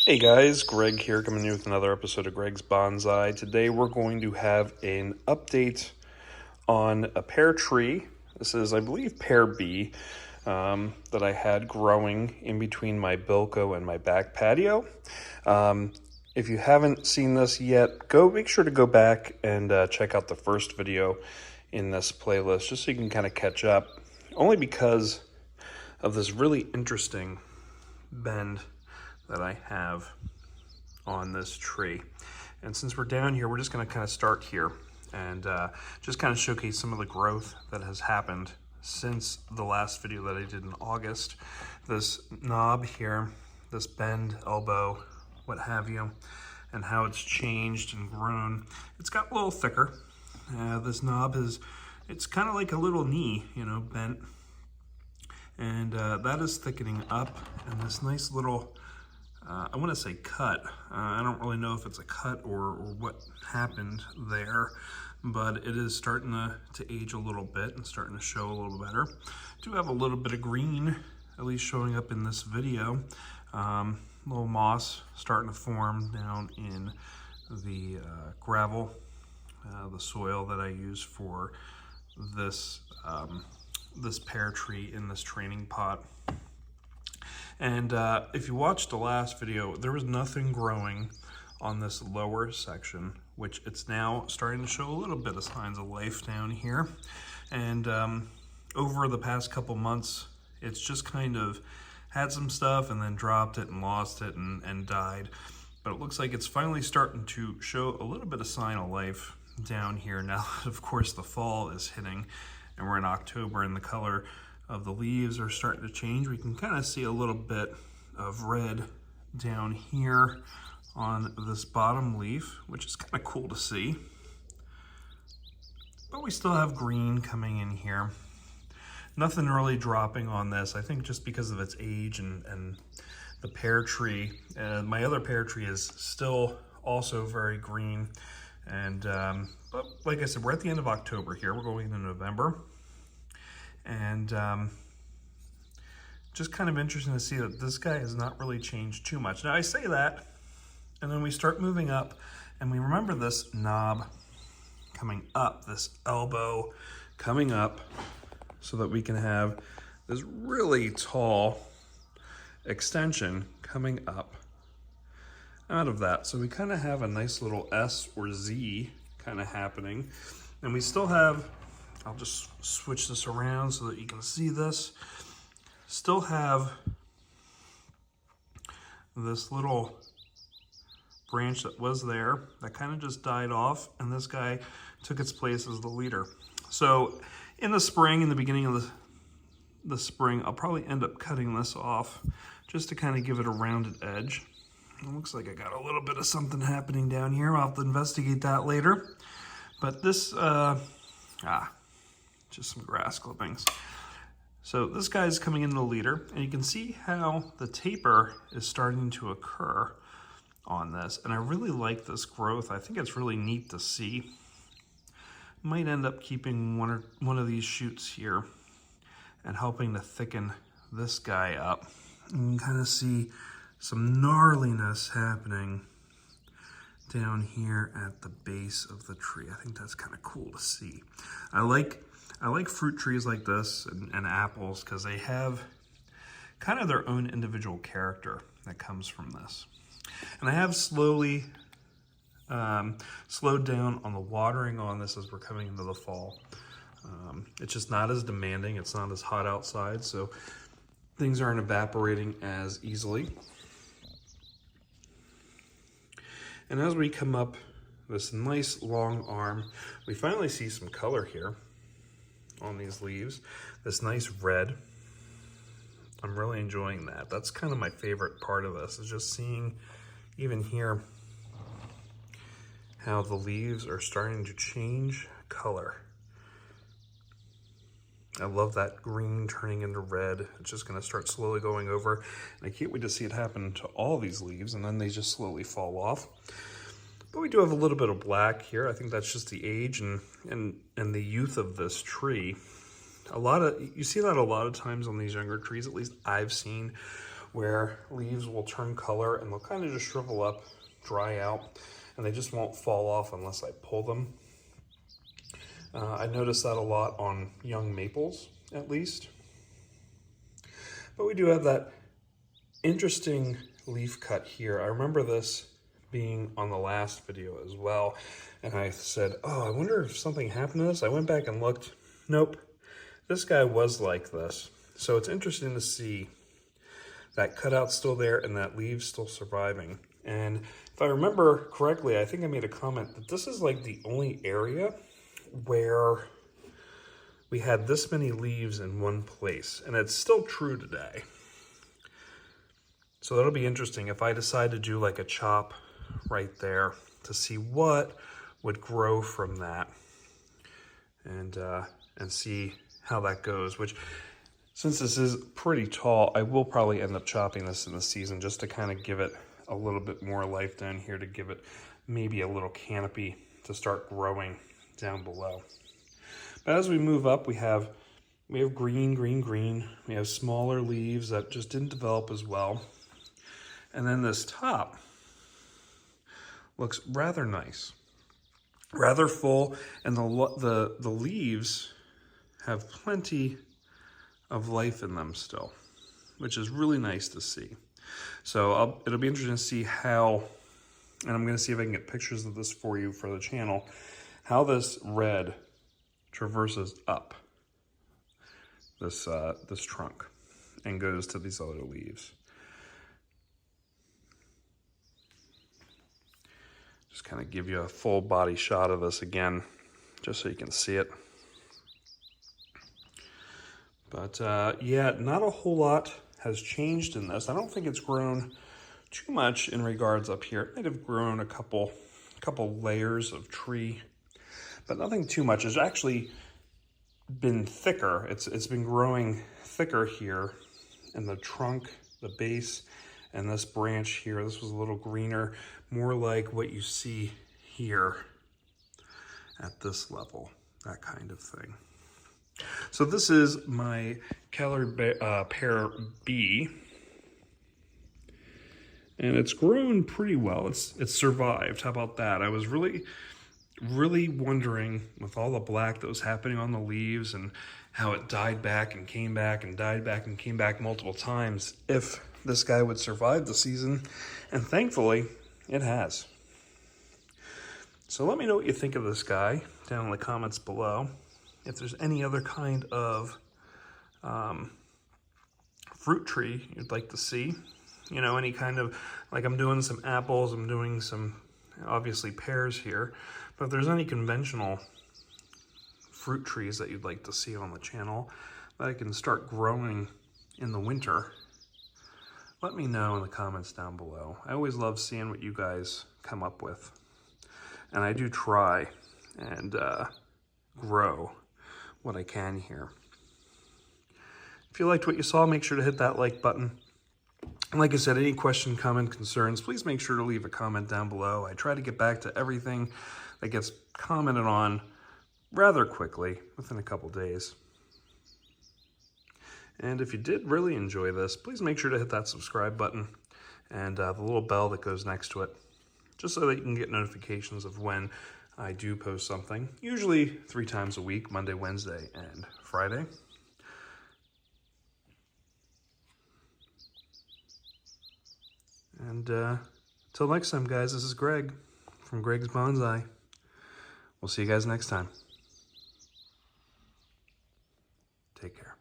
Hey guys, Greg here coming in with another episode of Greg's Bonsai. Today we're going to have an update on a pear tree. This is, I believe, Pear B that I had growing in between my Bilko and my back patio. If you haven't seen this yet, make sure to go back and check out the first video in this playlist just so you can kind of catch up. Only because of this really interesting bend that I have on this tree. And since we're down here, we're just going to kind of start here and just kind of showcase some of the growth that has happened since the last video that I did in August. This knob here, this bend, elbow, what have you, and how it's changed and grown. It's got a little thicker. This knob it's kind of like a little knee, bent. And that is thickening up, and this nice little I want to say cut. I don't really know if it's a cut or what happened there, but it is starting to age a little bit and starting to show a little better. Do have a little bit of green, at least showing up in this video. Little moss starting to form down in the gravel, the soil that I use for this this pear tree in this training pot. And if you watched the last video, there was nothing growing on this lower section, which it's now starting to show a little bit of signs of life down here. And over the past couple months, it's just kind of had some stuff and then dropped it and lost it and died. But it looks like it's finally starting to show a little bit of sign of life down here now. Of course, the fall is hitting and we're in October, and the color of the leaves are starting to change. We can kind of see a little bit of red down here on this bottom leaf, which is kind of cool to see. But we still have green coming in here. Nothing really dropping on this, I think just because of its age and the pear tree. My other pear tree is still also very green. And but like I said, we're at the end of October here. We're going into November. And just kind of interesting to see that this guy has not really changed too much. Now I say that, and then we start moving up, and we remember this knob coming up, this elbow coming up, so that we can have this really tall extension coming up out of that. So we kind of have a nice little S or Z kind of happening. And we still have, I'll just switch this around so that you can see this. Still have this little branch that was there that kind of just died off, and this guy took its place as the leader. So in the spring, in the beginning of the spring, I'll probably end up cutting this off just to kind of give it a rounded edge. It looks like I got a little bit of something happening down here. I'll have to investigate that later. But this, just some grass clippings. So this guy's coming into the leader, and you can see how the taper is starting to occur on this. And I really like this growth. I think it's really neat to see. Might end up keeping one of these shoots here and helping to thicken this guy up. And you can kind of see some gnarliness happening down here at the base of the tree. I think that's kind of cool to see. I like fruit trees like this and apples because they have kind of their own individual character that comes from this. And I have slowed down on the watering on this as we're coming into the fall. It's just not as demanding. It's not as hot outside, so things aren't evaporating as easily. And as we come up this nice long arm, we finally see some color here on these leaves. This nice red. I'm really enjoying that. That's kind of my favorite part of this, is just seeing even here how the leaves are starting to change color. I love that green turning into red. It's just going to start slowly going over. And I can't wait to see it happen to all these leaves, and then they just slowly fall off. But we do have a little bit of black here. I think that's just the age and the youth of this tree. You see that a lot of times on these younger trees, at least I've seen, where leaves will turn color and they'll kind of just shrivel up, dry out, and they just won't fall off unless I pull them. I noticed that a lot on young maples, at least. But we do have that interesting leaf cut here. I remember this being on the last video as well, and I said, oh, I wonder if something happened to this. I went back and looked. Nope, this guy was like this. So it's interesting to see that cutout still there and that leaf still surviving. And if I remember correctly, I think I made a comment that this is like the only area where we had this many leaves in one place, and it's still true today. So that'll be interesting if I decide to do like a chop right there to see what would grow from that, and see how that goes. Which, since this is pretty tall, I will probably end up chopping this in the season just to kind of give it a little bit more life down here, to give it maybe a little canopy to start growing down below. But as we move up, we have green, green, green. We have smaller leaves that just didn't develop as well. And then this top looks rather nice, rather full, and the leaves have plenty of life in them still, which is really nice to see. So it'll be interesting to see how, and I'm going to see if I can get pictures of this for you for the channel, how this red traverses up this this trunk and goes to these other leaves. Just kind of give you a full body shot of this again, just so you can see it. But yeah, not a whole lot has changed in this. I don't think it's grown too much in regards up here. It might have grown a couple layers of tree, but nothing too much. It's actually been thicker. It's been growing thicker here in the trunk, the base, and this branch here. This was a little greener, more like what you see here at this level, that kind of thing. So this is my Pear B, and it's grown pretty well. It's survived. How about that? I was really wondering, with all the black that was happening on the leaves and how it died back and came back and died back and came back multiple times, if this guy would survive the season, and thankfully it has. So let me know what you think of this guy down in the comments below. If there's any other kind of fruit tree you'd like to see, you know, any kind of, like I'm doing some apples, I'm doing some obviously pears here, but if there's any conventional fruit trees that you'd like to see on the channel that I can start growing in the winter, let me know in the comments down below. I always love seeing what you guys come up with, and I do try and grow what I can here. If you liked what you saw, make sure to hit that like button. And like I said, any question, comment, concerns, please make sure to leave a comment down below. I try to get back to everything that gets commented on rather quickly, within a couple days. And if you did really enjoy this, please make sure to hit that subscribe button and the little bell that goes next to it, just so that you can get notifications of when I do post something, usually 3 times a week, Monday, Wednesday, and Friday. And till next time, guys, this is Greg from Greg's Bonsai. We'll see you guys next time. Take care.